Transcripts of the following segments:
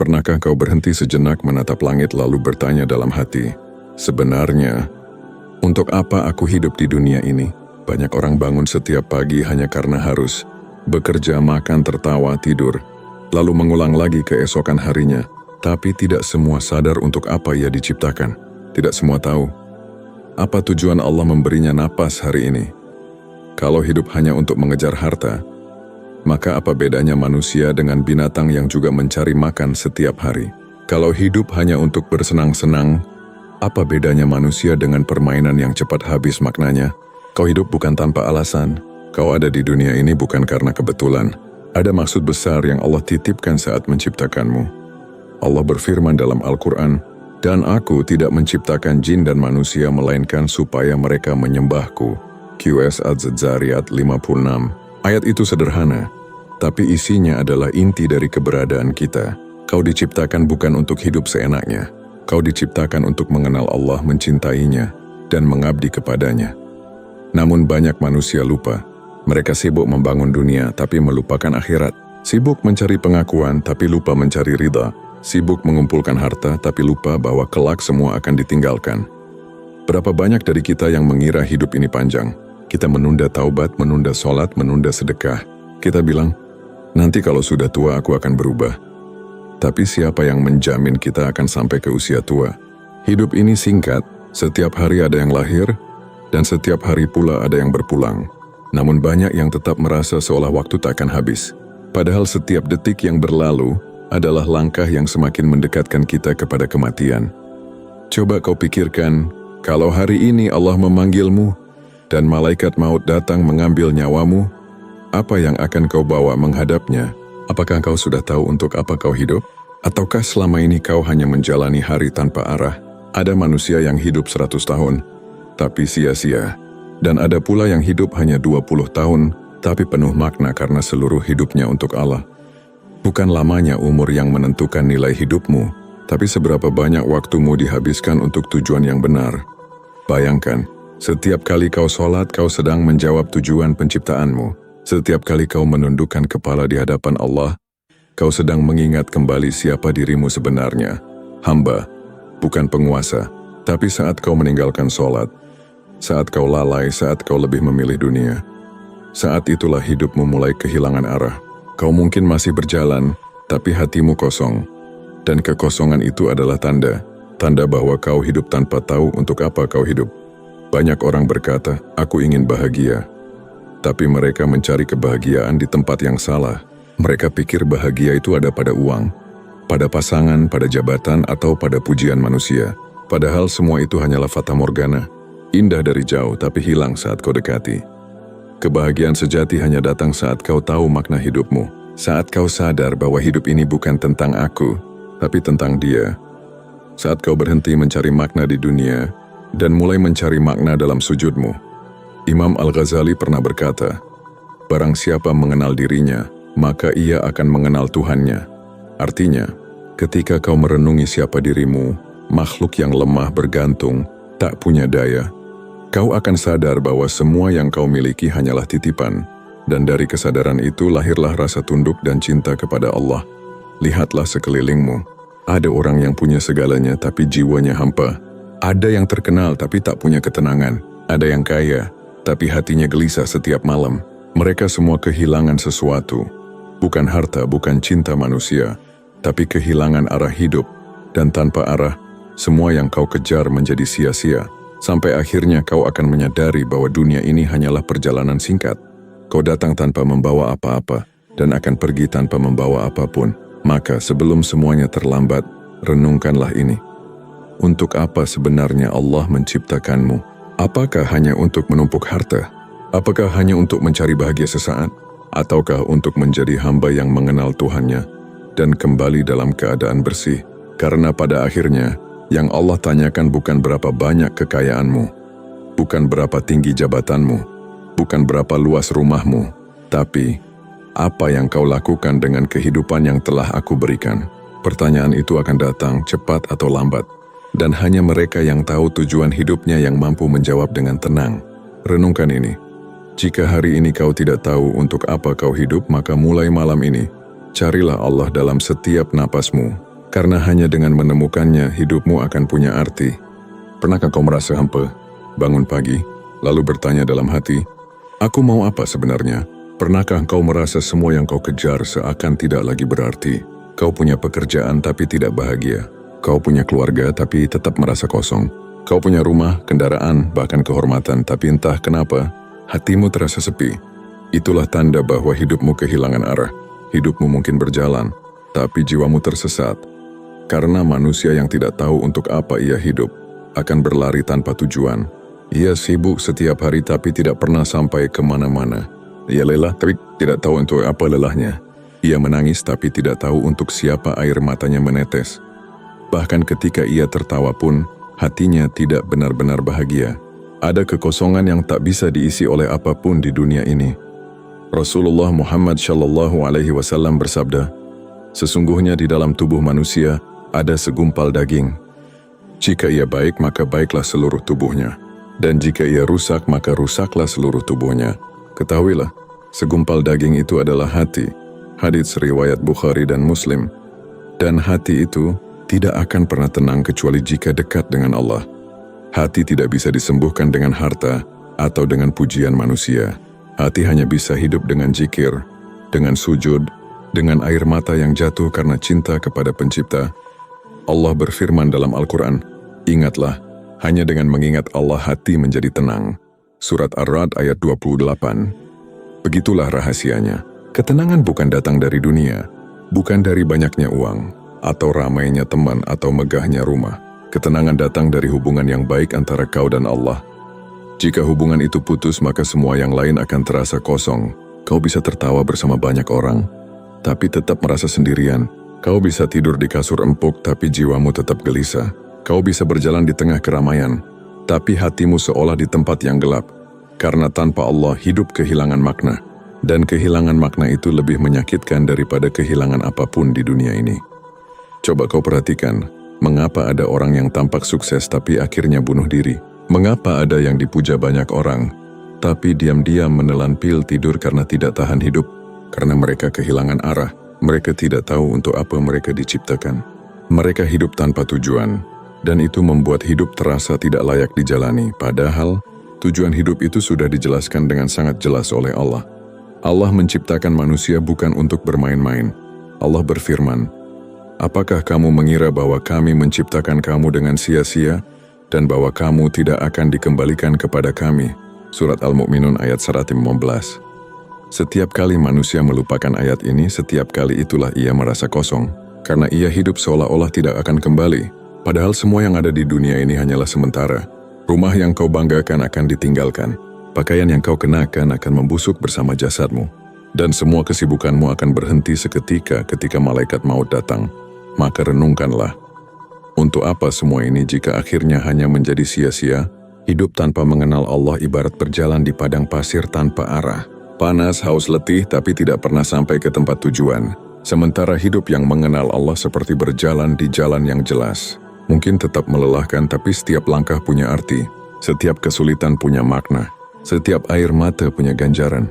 Pernahkah kau berhenti sejenak menatap langit lalu bertanya dalam hati, sebenarnya, untuk apa aku hidup di dunia ini? Banyak orang bangun setiap pagi hanya karena harus bekerja, makan, tertawa, tidur, lalu mengulang lagi keesokan harinya. Tapi tidak semua sadar untuk apa ia diciptakan. Tidak semua tahu apa tujuan Allah memberinya napas hari ini. Kalau hidup hanya untuk mengejar harta, maka apa bedanya manusia dengan binatang yang juga mencari makan setiap hari? Kalau hidup hanya untuk bersenang-senang, apa bedanya manusia dengan permainan yang cepat habis maknanya? Kau hidup bukan tanpa alasan. Kau ada di dunia ini bukan karena kebetulan. Ada maksud besar yang Allah titipkan saat menciptakanmu. Allah berfirman dalam Al-Quran, "Dan aku tidak menciptakan jin dan manusia melainkan supaya mereka menyembahku." QS Az-Zariyat 56. Ayat itu sederhana, tapi isinya adalah inti dari keberadaan kita. Kau diciptakan bukan untuk hidup seenaknya. Kau diciptakan untuk mengenal Allah, mencintainya, dan mengabdi kepadanya. Namun banyak manusia lupa. Mereka sibuk membangun dunia tapi melupakan akhirat. Sibuk mencari pengakuan tapi lupa mencari ridha. Sibuk mengumpulkan harta tapi lupa bahwa kelak semua akan ditinggalkan. Berapa banyak dari kita yang mengira hidup ini panjang? Kita menunda taubat, menunda sholat, menunda sedekah. Kita bilang, nanti kalau sudah tua aku akan berubah. Tapi siapa yang menjamin kita akan sampai ke usia tua? Hidup ini singkat, setiap hari ada yang lahir, dan setiap hari pula ada yang berpulang. Namun banyak yang tetap merasa seolah waktu tak akan habis. Padahal setiap detik yang berlalu adalah langkah yang semakin mendekatkan kita kepada kematian. Coba kau pikirkan, kalau hari ini Allah memanggilmu, dan malaikat maut datang mengambil nyawamu, apa yang akan kau bawa menghadapnya? Apakah kau sudah tahu untuk apa kau hidup? Ataukah selama ini kau hanya menjalani hari tanpa arah? Ada manusia yang hidup 100 tahun, tapi sia-sia. Dan ada pula yang hidup hanya 20 tahun, tapi penuh makna karena seluruh hidupnya untuk Allah. Bukan lamanya umur yang menentukan nilai hidupmu, tapi seberapa banyak waktumu dihabiskan untuk tujuan yang benar. Bayangkan, setiap kali kau sholat, kau sedang menjawab tujuan penciptaanmu. Setiap kali kau menundukkan kepala di hadapan Allah, kau sedang mengingat kembali siapa dirimu sebenarnya. Hamba, bukan penguasa. Tapi saat kau meninggalkan sholat, saat kau lalai, saat kau lebih memilih dunia, saat itulah hidupmu mulai kehilangan arah. Kau mungkin masih berjalan, tapi hatimu kosong. Dan kekosongan itu adalah tanda bahwa kau hidup tanpa tahu untuk apa kau hidup. Banyak orang berkata, aku ingin bahagia. Tapi mereka mencari kebahagiaan di tempat yang salah. Mereka pikir bahagia itu ada pada uang, pada pasangan, pada jabatan, atau pada pujian manusia. Padahal semua itu hanyalah fata morgana. Indah dari jauh tapi hilang saat kau dekati. Kebahagiaan sejati hanya datang saat kau tahu makna hidupmu. Saat kau sadar bahwa hidup ini bukan tentang aku, tapi tentang Dia. Saat kau berhenti mencari makna di dunia, dan mulai mencari makna dalam sujudmu. Imam Al-Ghazali pernah berkata, barang siapa mengenal dirinya, maka ia akan mengenal Tuhannya. Artinya, ketika kau merenungi siapa dirimu, makhluk yang lemah, bergantung, tak punya daya, kau akan sadar bahwa semua yang kau miliki hanyalah titipan, dan dari kesadaran itu lahirlah rasa tunduk dan cinta kepada Allah. Lihatlah sekelilingmu, ada orang yang punya segalanya tapi jiwanya hampa. Ada yang terkenal tapi tak punya ketenangan. Ada yang kaya, tapi hatinya gelisah setiap malam. Mereka semua kehilangan sesuatu. Bukan harta, bukan cinta manusia, tapi kehilangan arah hidup. Dan tanpa arah, semua yang kau kejar menjadi sia-sia. Sampai akhirnya kau akan menyadari bahwa dunia ini hanyalah perjalanan singkat. Kau datang tanpa membawa apa-apa, dan akan pergi tanpa membawa apapun. Maka sebelum semuanya terlambat, renungkanlah ini. Untuk apa sebenarnya Allah menciptakanmu? Apakah hanya untuk menumpuk harta? Apakah hanya untuk mencari bahagia sesaat? Ataukah untuk menjadi hamba yang mengenal Tuhannya dan kembali dalam keadaan bersih? Karena pada akhirnya, yang Allah tanyakan bukan berapa banyak kekayaanmu, bukan berapa tinggi jabatanmu, bukan berapa luas rumahmu, tapi apa yang kau lakukan dengan kehidupan yang telah aku berikan. Pertanyaan itu akan datang cepat atau lambat. Dan hanya mereka yang tahu tujuan hidupnya yang mampu menjawab dengan tenang. Renungkan ini. Jika hari ini kau tidak tahu untuk apa kau hidup, maka mulai malam ini, carilah Allah dalam setiap napasmu. Karena hanya dengan menemukannya, hidupmu akan punya arti. Pernahkah kau merasa hampa? Bangun pagi, lalu bertanya dalam hati, aku mau apa sebenarnya? Pernahkah kau merasa semua yang kau kejar seakan tidak lagi berarti? Kau punya pekerjaan tapi tidak bahagia. Kau punya keluarga tapi tetap merasa kosong. Kau punya rumah, kendaraan, bahkan kehormatan, tapi entah kenapa, hatimu terasa sepi. Itulah tanda bahwa hidupmu kehilangan arah. Hidupmu mungkin berjalan, tapi jiwamu tersesat. Karena manusia yang tidak tahu untuk apa ia hidup, akan berlari tanpa tujuan. Ia sibuk setiap hari tapi tidak pernah sampai kemana-mana. Ia lelah tapi tidak tahu untuk apa lelahnya. Ia menangis tapi tidak tahu untuk siapa air matanya menetes. Bahkan ketika ia tertawa pun, hatinya tidak benar-benar bahagia. Ada kekosongan yang tak bisa diisi oleh apapun di dunia ini. Rasulullah Muhammad SAW bersabda, sesungguhnya di dalam tubuh manusia ada segumpal daging. Jika ia baik, maka baiklah seluruh tubuhnya. Dan jika ia rusak, maka rusaklah seluruh tubuhnya. Ketahuilah, segumpal daging itu adalah hati. Hadits riwayat Bukhari dan Muslim. Dan hati itu tidak akan pernah tenang kecuali jika dekat dengan Allah. Hati tidak bisa disembuhkan dengan harta atau dengan pujian manusia. Hati hanya bisa hidup dengan zikir, dengan sujud, dengan air mata yang jatuh karena cinta kepada Pencipta. Allah berfirman dalam Al-Quran, ingatlah, hanya dengan mengingat Allah hati menjadi tenang. Surat Ar-Ra'd ayat 28. Begitulah rahasianya. Ketenangan bukan datang dari dunia, bukan dari banyaknya uang, atau ramainya teman atau megahnya rumah. Ketenangan datang dari hubungan yang baik antara kau dan Allah. Jika hubungan itu putus, maka semua yang lain akan terasa kosong. Kau bisa tertawa bersama banyak orang, tapi tetap merasa sendirian. Kau bisa tidur di kasur empuk, tapi jiwamu tetap gelisah. Kau bisa berjalan di tengah keramaian, tapi hatimu seolah di tempat yang gelap. Karena tanpa Allah, hidup kehilangan makna. Dan kehilangan makna itu lebih menyakitkan daripada kehilangan apapun di dunia ini. Coba kau perhatikan, mengapa ada orang yang tampak sukses tapi akhirnya bunuh diri? Mengapa ada yang dipuja banyak orang, tapi diam-diam menelan pil tidur karena tidak tahan hidup? Karena mereka kehilangan arah, mereka tidak tahu untuk apa mereka diciptakan. Mereka hidup tanpa tujuan, dan itu membuat hidup terasa tidak layak dijalani, padahal tujuan hidup itu sudah dijelaskan dengan sangat jelas oleh Allah. Allah menciptakan manusia bukan untuk bermain-main. Allah berfirman, apakah kamu mengira bahwa kami menciptakan kamu dengan sia-sia, dan bahwa kamu tidak akan dikembalikan kepada kami? Surat Al-Mu'minun ayat 115. Setiap kali manusia melupakan ayat ini, setiap kali itulah ia merasa kosong, karena ia hidup seolah-olah tidak akan kembali. Padahal semua yang ada di dunia ini hanyalah sementara. Rumah yang kau banggakan akan ditinggalkan. Pakaian yang kau kenakan akan membusuk bersama jasadmu. Dan semua kesibukanmu akan berhenti seketika ketika malaikat maut datang. Maka renungkanlah, untuk apa semua ini jika akhirnya hanya menjadi sia-sia? Hidup tanpa mengenal Allah ibarat berjalan di padang pasir tanpa arah. Panas, haus, letih, tapi tidak pernah sampai ke tempat tujuan. Sementara hidup yang mengenal Allah seperti berjalan di jalan yang jelas. Mungkin tetap melelahkan, tapi setiap langkah punya arti. Setiap kesulitan punya makna. Setiap air mata punya ganjaran.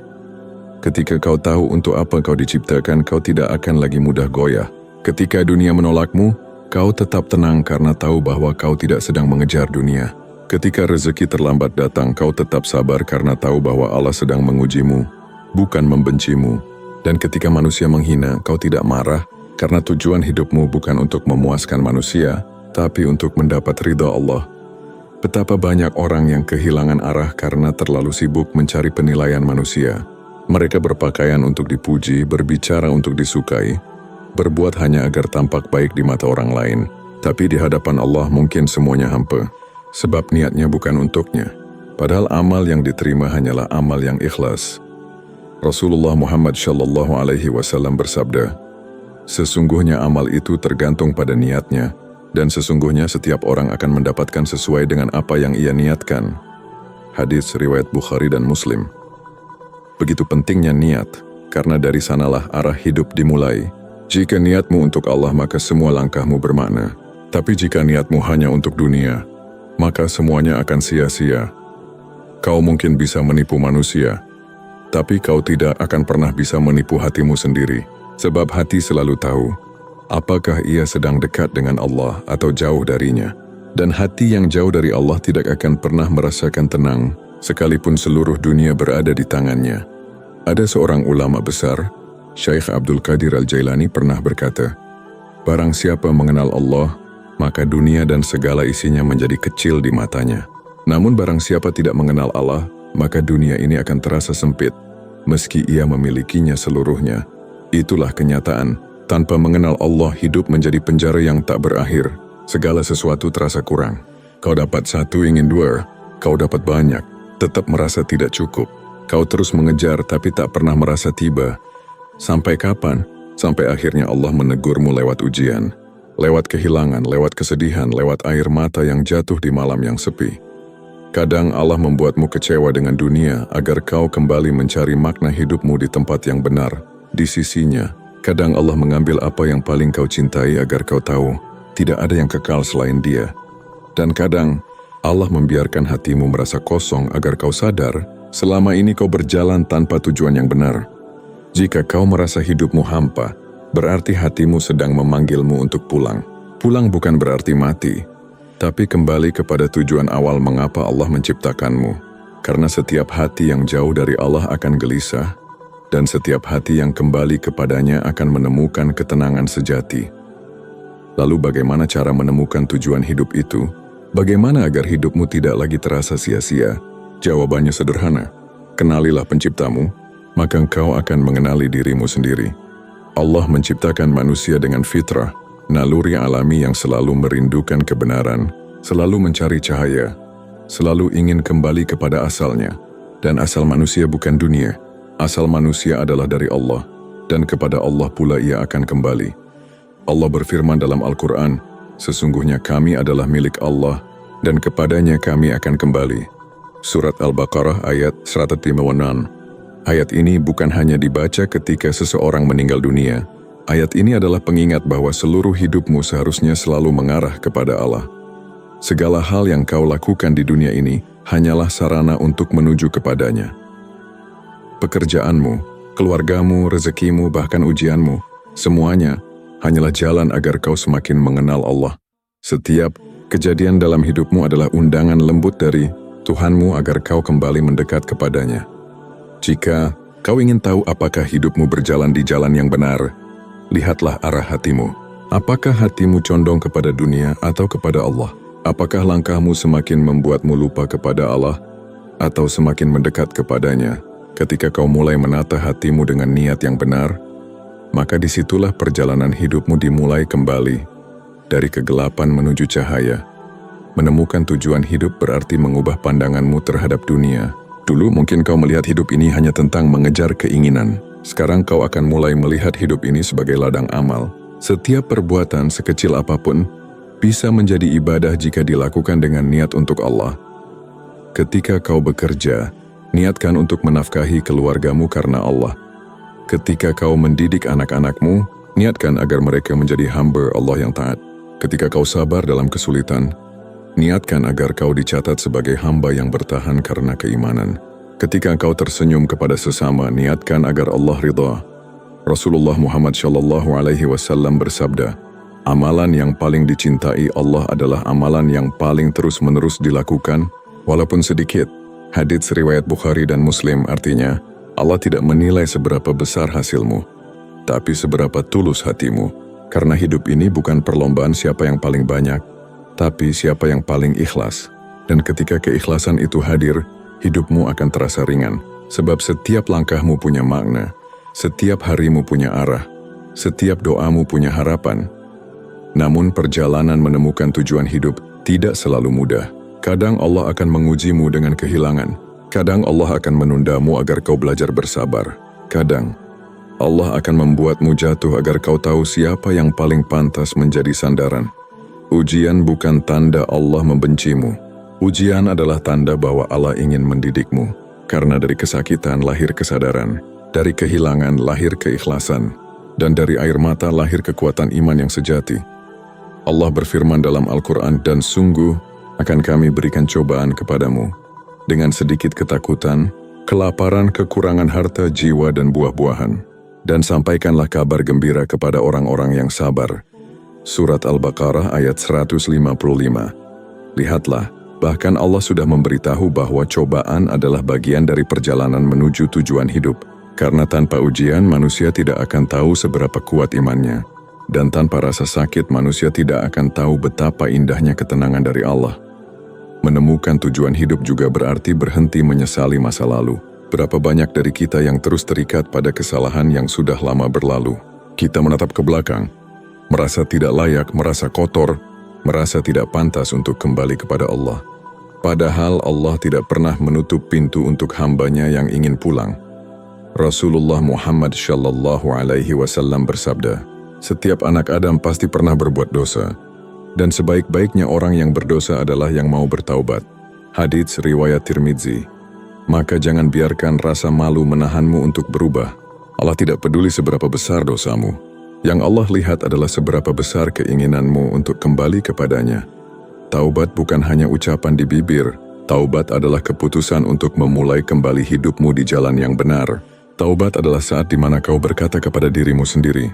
Ketika kau tahu untuk apa kau diciptakan, kau tidak akan lagi mudah goyah. Ketika dunia menolakmu, kau tetap tenang karena tahu bahwa kau tidak sedang mengejar dunia. Ketika rezeki terlambat datang, kau tetap sabar karena tahu bahwa Allah sedang mengujimu, bukan membencimu. Dan ketika manusia menghina, kau tidak marah karena tujuan hidupmu bukan untuk memuaskan manusia, tapi untuk mendapat ridha Allah. Betapa banyak orang yang kehilangan arah karena terlalu sibuk mencari penilaian manusia. Mereka berpakaian untuk dipuji, berbicara untuk disukai, berbuat hanya agar tampak baik di mata orang lain. Tapi di hadapan Allah mungkin semuanya hampa, sebab niatnya bukan untuknya. Padahal amal yang diterima hanyalah amal yang ikhlas. Rasulullah Muhammad SAW bersabda, sesungguhnya amal itu tergantung pada niatnya, dan sesungguhnya setiap orang akan mendapatkan sesuai dengan apa yang ia niatkan. Hadits riwayat Bukhari dan Muslim. Begitu pentingnya niat, karena dari sanalah arah hidup dimulai. Jika niatmu untuk Allah, maka semua langkahmu bermakna. Tapi jika niatmu hanya untuk dunia, maka semuanya akan sia-sia. Kau mungkin bisa menipu manusia, tapi kau tidak akan pernah bisa menipu hatimu sendiri. Sebab hati selalu tahu, Apakah ia sedang dekat dengan Allah atau jauh darinya? Dan hati yang jauh dari Allah tidak akan pernah merasakan tenang, sekalipun seluruh dunia berada di tangannya. Ada seorang ulama besar, Syekh Abdul Qadir Al-Jailani pernah berkata, "Barang siapa mengenal Allah, maka dunia dan segala isinya menjadi kecil di matanya. Namun barang siapa tidak mengenal Allah, maka dunia ini akan terasa sempit, meski ia memilikinya seluruhnya." Itulah kenyataan. Tanpa mengenal Allah, hidup menjadi penjara yang tak berakhir. Segala sesuatu terasa kurang. Kau dapat satu, ingin dua. Kau dapat banyak, tetap merasa tidak cukup. Kau terus mengejar, tapi tak pernah merasa tiba. Sampai kapan? Sampai akhirnya Allah menegurmu lewat ujian. Lewat kehilangan, lewat kesedihan, lewat air mata yang jatuh di malam yang sepi. Kadang Allah membuatmu kecewa dengan dunia agar kau kembali mencari makna hidupmu di tempat yang benar, di sisinya. Kadang Allah mengambil apa yang paling kau cintai agar kau tahu tidak ada yang kekal selain Dia. Dan kadang Allah membiarkan hatimu merasa kosong agar kau sadar selama ini kau berjalan tanpa tujuan yang benar. Jika kau merasa hidupmu hampa, berarti hatimu sedang memanggilmu untuk pulang. Pulang bukan berarti mati, tapi kembali kepada tujuan awal mengapa Allah menciptakanmu. Karena setiap hati yang jauh dari Allah akan gelisah, dan setiap hati yang kembali kepadanya akan menemukan ketenangan sejati. Lalu bagaimana cara menemukan tujuan hidup itu? Bagaimana agar hidupmu tidak lagi terasa sia-sia? Jawabannya sederhana. Kenalilah penciptamu, maka engkau akan mengenali dirimu sendiri. Allah menciptakan manusia dengan fitrah, naluri alami yang selalu merindukan kebenaran, selalu mencari cahaya, selalu ingin kembali kepada asalnya. Dan asal manusia bukan dunia. Asal manusia adalah dari Allah, dan kepada Allah pula ia akan kembali. Allah berfirman dalam Al-Quran, "Sesungguhnya kami adalah milik Allah, dan kepadanya kami akan kembali." Surat Al-Baqarah ayat 156. Ayat ini bukan hanya dibaca ketika seseorang meninggal dunia. Ayat ini adalah pengingat bahwa seluruh hidupmu seharusnya selalu mengarah kepada Allah. Segala hal yang kau lakukan di dunia ini hanyalah sarana untuk menuju kepadanya. Pekerjaanmu, keluargamu, rezekimu, bahkan ujianmu, semuanya hanyalah jalan agar kau semakin mengenal Allah. Setiap kejadian dalam hidupmu adalah undangan lembut dari Tuhanmu agar kau kembali mendekat kepadanya. Jika kau ingin tahu apakah hidupmu berjalan di jalan yang benar, lihatlah arah hatimu. Apakah hatimu condong kepada dunia atau kepada Allah? Apakah langkahmu semakin membuatmu lupa kepada Allah atau semakin mendekat kepadanya? Ketika kau mulai menata hatimu dengan niat yang benar, maka disitulah perjalanan hidupmu dimulai kembali. Dari kegelapan menuju cahaya. Menemukan tujuan hidup berarti mengubah pandanganmu terhadap dunia. Dulu mungkin kau melihat hidup ini hanya tentang mengejar keinginan. Sekarang kau akan mulai melihat hidup ini sebagai ladang amal. Setiap perbuatan sekecil apapun bisa menjadi ibadah jika dilakukan dengan niat untuk Allah. Ketika kau bekerja, niatkan untuk menafkahi keluargamu karena Allah. Ketika kau mendidik anak-anakmu, niatkan agar mereka menjadi hamba Allah yang taat. Ketika kau sabar dalam kesulitan, niatkan agar kau dicatat sebagai hamba yang bertahan karena keimanan. Ketika kau tersenyum kepada sesama, niatkan agar Allah ridha. Rasulullah Muhammad SAW bersabda, "Amalan yang paling dicintai Allah adalah amalan yang paling terus-menerus dilakukan, walaupun sedikit." Hadits riwayat Bukhari dan Muslim, artinya, Allah tidak menilai seberapa besar hasilmu, tapi seberapa tulus hatimu. Karena hidup ini bukan perlombaan siapa yang paling banyak, tapi siapa yang paling ikhlas. Dan ketika keikhlasan itu hadir, hidupmu akan terasa ringan. Sebab setiap langkahmu punya makna, setiap harimu punya arah, setiap doamu punya harapan. Namun perjalanan menemukan tujuan hidup tidak selalu mudah. Kadang Allah akan mengujimu dengan kehilangan. Kadang Allah akan menundamu agar kau belajar bersabar. Kadang Allah akan membuatmu jatuh agar kau tahu siapa yang paling pantas menjadi sandaran. Ujian bukan tanda Allah membencimu. Ujian adalah tanda bahwa Allah ingin mendidikmu. Karena dari kesakitan lahir kesadaran, dari kehilangan lahir keikhlasan, dan dari air mata lahir kekuatan iman yang sejati. Allah berfirman dalam Al-Quran, "Dan sungguh akan kami berikan cobaan kepadamu dengan sedikit ketakutan, kelaparan, kekurangan harta, jiwa, dan buah-buahan. dan sampaikanlah kabar gembira kepada orang-orang yang sabar. Surat Al-Baqarah ayat 155. Lihatlah, bahkan Allah sudah memberitahu bahwa cobaan adalah bagian dari perjalanan menuju tujuan hidup. Karena tanpa ujian, manusia tidak akan tahu seberapa kuat imannya. Dan tanpa rasa sakit, manusia tidak akan tahu betapa indahnya ketenangan dari Allah. Menemukan tujuan hidup juga berarti berhenti menyesali masa lalu. Berapa banyak dari kita yang terus terikat pada kesalahan yang sudah lama berlalu. Kita menatap ke belakang, merasa tidak layak, merasa kotor, merasa tidak pantas untuk kembali kepada Allah. Padahal Allah tidak pernah menutup pintu untuk hambanya yang ingin pulang. Rasulullah Muhammad Shallallahu Alaihi Wasallam bersabda, "Setiap anak Adam pasti pernah berbuat dosa, dan sebaik-baiknya orang yang berdosa adalah yang mau bertaubat." Hadits riwayat Tirmidzi. Maka jangan biarkan rasa malu menahanmu untuk berubah. Allah tidak peduli seberapa besar dosamu. Yang Allah lihat adalah seberapa besar keinginanmu untuk kembali kepadanya. Taubat bukan hanya ucapan di bibir. Taubat adalah keputusan untuk memulai kembali hidupmu di jalan yang benar. Taubat adalah saat di mana kau berkata kepada dirimu sendiri,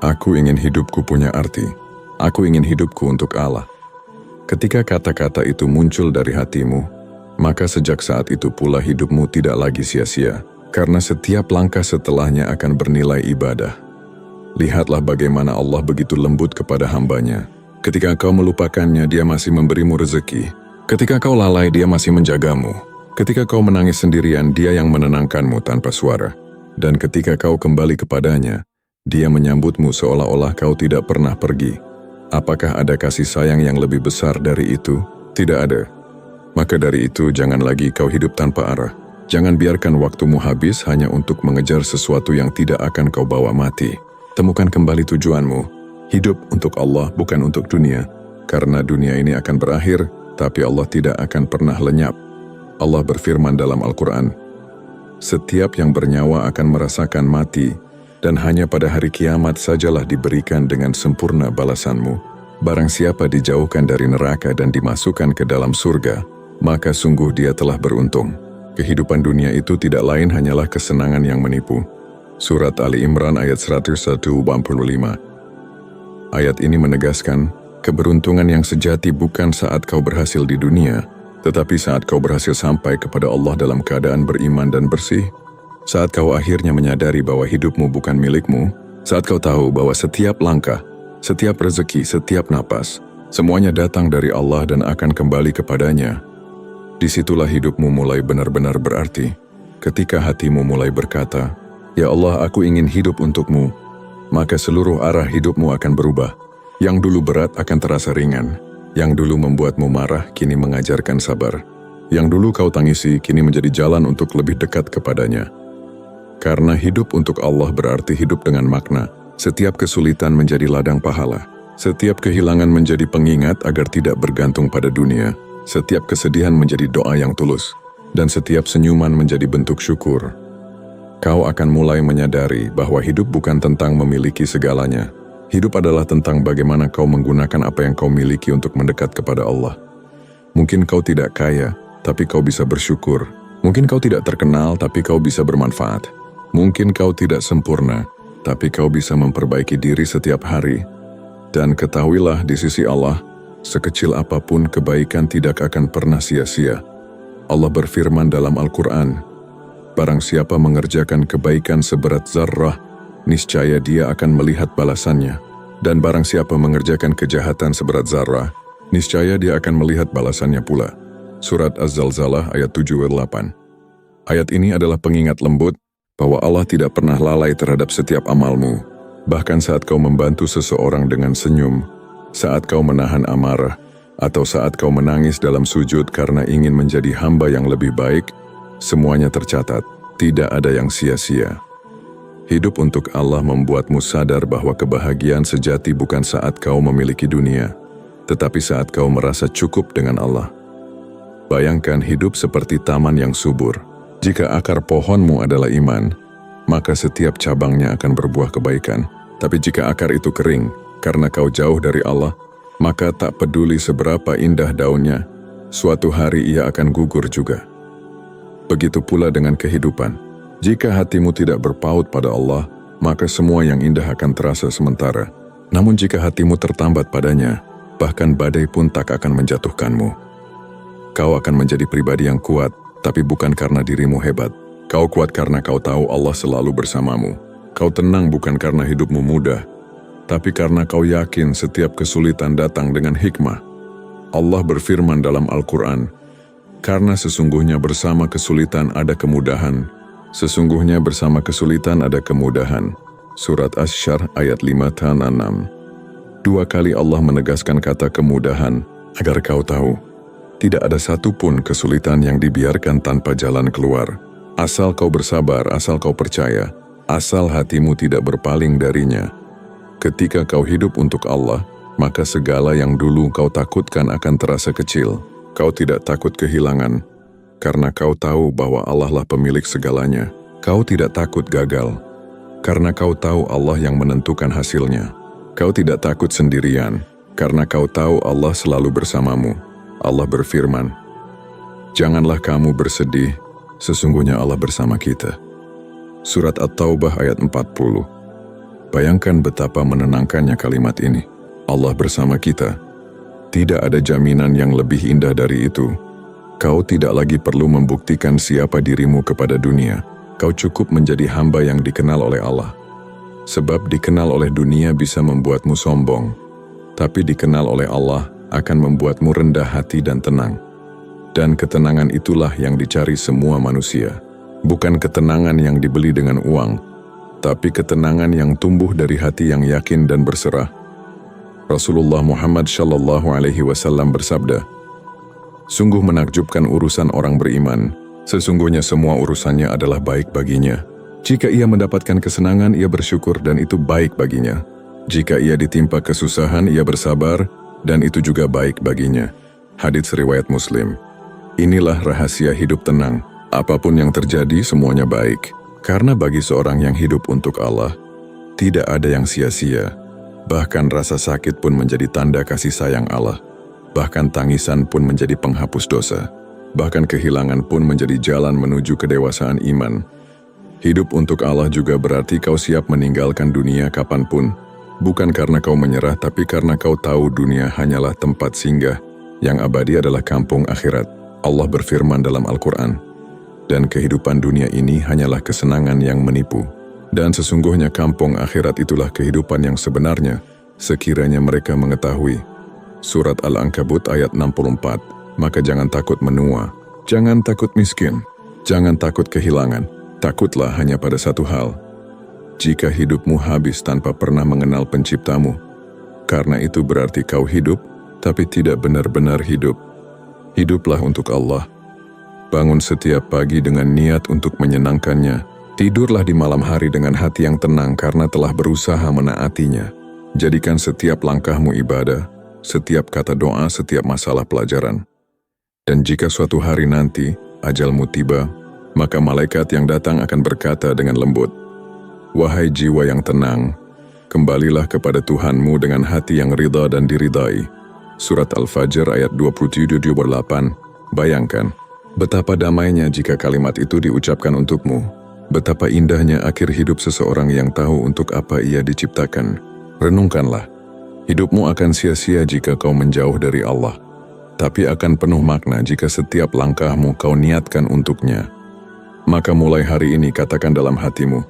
"Aku ingin hidupku punya arti. Aku ingin hidupku untuk Allah." Ketika kata-kata itu muncul dari hatimu, maka sejak saat itu pula hidupmu tidak lagi sia-sia, karena setiap langkah setelahnya akan bernilai ibadah. Lihatlah bagaimana Allah begitu lembut kepada hambanya. Ketika kau melupakannya, Dia masih memberimu rezeki. Ketika kau lalai, Dia masih menjagamu. Ketika kau menangis sendirian, Dia yang menenangkanmu tanpa suara. Dan ketika kau kembali kepadanya, Dia menyambutmu seolah-olah kau tidak pernah pergi. Apakah ada kasih sayang yang lebih besar dari itu? Tidak ada. Maka dari itu, jangan lagi kau hidup tanpa arah. Jangan biarkan waktumu habis hanya untuk mengejar sesuatu yang tidak akan kau bawa mati. Temukan kembali tujuanmu. Hidup untuk Allah, bukan untuk dunia. Karena dunia ini akan berakhir, tapi Allah tidak akan pernah lenyap. Allah berfirman dalam Al-Quran, "Setiap yang bernyawa akan merasakan mati, dan hanya pada hari kiamat sajalah diberikan dengan sempurna balasanmu. Barang siapa dijauhkan dari neraka dan dimasukkan ke dalam surga, maka sungguh dia telah beruntung." Kehidupan dunia itu tidak lain hanyalah kesenangan yang menipu. Surat Ali Imran ayat 145. Ayat ini menegaskan, keberuntungan yang sejati bukan saat kau berhasil di dunia, tetapi saat kau berhasil sampai kepada Allah dalam keadaan beriman dan bersih. Saat kau akhirnya menyadari bahwa hidupmu bukan milikmu, saat kau tahu bahwa setiap langkah, setiap rezeki, setiap napas, semuanya datang dari Allah dan akan kembali kepadanya. Disitulah hidupmu mulai benar-benar berarti. Ketika hatimu mulai berkata, "Ya Allah, aku ingin hidup untukmu," maka seluruh arah hidupmu akan berubah. Yang dulu berat akan terasa ringan. Yang dulu membuatmu marah, kini mengajarkan sabar. Yang dulu kau tangisi, kini menjadi jalan untuk lebih dekat kepadanya. Karena hidup untuk Allah berarti hidup dengan makna. Setiap kesulitan menjadi ladang pahala. Setiap kehilangan menjadi pengingat agar tidak bergantung pada dunia. Setiap kesedihan menjadi doa yang tulus, dan setiap senyuman menjadi bentuk syukur. Kau akan mulai menyadari bahwa hidup bukan tentang memiliki segalanya. Hidup adalah tentang bagaimana kau menggunakan apa yang kau miliki untuk mendekat kepada Allah. Mungkin kau tidak kaya, tapi kau bisa bersyukur. Mungkin kau tidak terkenal, tapi kau bisa bermanfaat. Mungkin kau tidak sempurna, tapi kau bisa memperbaiki diri setiap hari. Dan ketahuilah di sisi Allah, sekecil apapun kebaikan tidak akan pernah sia-sia. Allah berfirman dalam Al-Quran, "Barang siapa mengerjakan kebaikan seberat zarrah, niscaya dia akan melihat balasannya. Dan barang siapa mengerjakan kejahatan seberat zarrah, niscaya dia akan melihat balasannya pula." Surat Az-Zalzalah ayat 7-8. Ayat ini adalah pengingat lembut bahwa Allah tidak pernah lalai terhadap setiap amalmu. Bahkan saat kau membantu seseorang dengan senyum, saat kau menahan amarah, atau saat kau menangis dalam sujud karena ingin menjadi hamba yang lebih baik, semuanya tercatat, tidak ada yang sia-sia. Hidup untuk Allah membuatmu sadar bahwa kebahagiaan sejati bukan saat kau memiliki dunia, tetapi saat kau merasa cukup dengan Allah. Bayangkan hidup seperti taman yang subur. Jika akar pohonmu adalah iman, maka setiap cabangnya akan berbuah kebaikan. Tapi jika akar itu kering, karena kau jauh dari Allah, maka tak peduli seberapa indah daunnya, suatu hari ia akan gugur juga. Begitu pula dengan kehidupan. Jika hatimu tidak berpaut pada Allah, maka semua yang indah akan terasa sementara. Namun jika hatimu tertambat padanya, bahkan badai pun tak akan menjatuhkanmu. Kau akan menjadi pribadi yang kuat, tapi bukan karena dirimu hebat. Kau kuat karena kau tahu Allah selalu bersamamu. Kau tenang bukan karena hidupmu mudah, tapi karena kau yakin setiap kesulitan datang dengan hikmah. Allah berfirman dalam Al-Quran, "Karena sesungguhnya bersama kesulitan ada kemudahan." Sesungguhnya bersama kesulitan ada kemudahan. Surat Asy-Syarh ayat 5-6. 2 kali Allah menegaskan kata kemudahan, agar kau tahu, tidak ada satupun kesulitan yang dibiarkan tanpa jalan keluar. Asal kau bersabar, asal kau percaya, asal hatimu tidak berpaling darinya. Ketika kau hidup untuk Allah, maka segala yang dulu kau takutkan akan terasa kecil. Kau tidak takut kehilangan, karena kau tahu bahwa Allah lah pemilik segalanya. Kau tidak takut gagal, karena kau tahu Allah yang menentukan hasilnya. Kau tidak takut sendirian, karena kau tahu Allah selalu bersamamu. Allah berfirman, "Janganlah kamu bersedih, sesungguhnya Allah bersama kita." Surat At-Taubah ayat 40. Bayangkan betapa menenangkannya kalimat ini. Allah bersama kita. Tidak ada jaminan yang lebih indah dari itu. Kau tidak lagi perlu membuktikan siapa dirimu kepada dunia. Kau cukup menjadi hamba yang dikenal oleh Allah. Sebab dikenal oleh dunia bisa membuatmu sombong, tapi dikenal oleh Allah akan membuatmu rendah hati dan tenang. Dan ketenangan itulah yang dicari semua manusia. Bukan ketenangan yang dibeli dengan uang, tapi ketenangan yang tumbuh dari hati yang yakin dan berserah. Rasulullah Muhammad SAW bersabda, "Sungguh menakjubkan urusan orang beriman. Sesungguhnya semua urusannya adalah baik baginya. Jika ia mendapatkan kesenangan, ia bersyukur dan itu baik baginya. Jika ia ditimpa kesusahan, ia bersabar dan itu juga baik baginya." Hadits riwayat Muslim. Inilah rahasia hidup tenang. Apapun yang terjadi, semuanya baik. Karena bagi seorang yang hidup untuk Allah, tidak ada yang sia-sia. Bahkan rasa sakit pun menjadi tanda kasih sayang Allah. Bahkan tangisan pun menjadi penghapus dosa. Bahkan kehilangan pun menjadi jalan menuju kedewasaan iman. Hidup untuk Allah juga berarti kau siap meninggalkan dunia kapanpun. Bukan karena kau menyerah, tapi karena kau tahu dunia hanyalah tempat singgah. Yang abadi adalah kampung akhirat. Allah berfirman dalam Al-Quran, "Dan kehidupan dunia ini hanyalah kesenangan yang menipu. Dan sesungguhnya kampung akhirat itulah kehidupan yang sebenarnya, sekiranya mereka mengetahui." Surat Al-Ankabut ayat 64. Maka jangan takut menua, jangan takut miskin, jangan takut kehilangan. Takutlah hanya pada satu hal, jika hidupmu habis tanpa pernah mengenal penciptamu. Karena itu berarti kau hidup, tapi tidak benar-benar hidup. Hiduplah untuk Allah. Bangun setiap pagi dengan niat untuk menyenangkannya. Tidurlah di malam hari dengan hati yang tenang karena telah berusaha menaatinya. Jadikan setiap langkahmu ibadah, setiap kata doa, setiap masalah pelajaran. Dan jika suatu hari nanti ajalmu tiba, maka malaikat yang datang akan berkata dengan lembut, "Wahai jiwa yang tenang, kembalilah kepada Tuhanmu dengan hati yang ridha dan diridai." Surat Al-Fajr ayat 27-28. Bayangkan, betapa damainya jika kalimat itu diucapkan untukmu. Betapa indahnya akhir hidup seseorang yang tahu untuk apa ia diciptakan. Renungkanlah, hidupmu akan sia-sia jika kau menjauh dari Allah, tapi akan penuh makna jika setiap langkahmu kau niatkan untuknya. Maka mulai hari ini katakan dalam hatimu,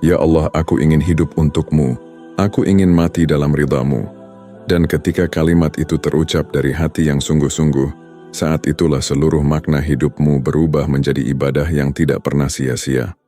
"Ya Allah, aku ingin hidup untukmu, aku ingin mati dalam ridhamu." Dan ketika kalimat itu terucap dari hati yang sungguh-sungguh, saat itulah seluruh makna hidupmu berubah menjadi ibadah yang tidak pernah sia-sia.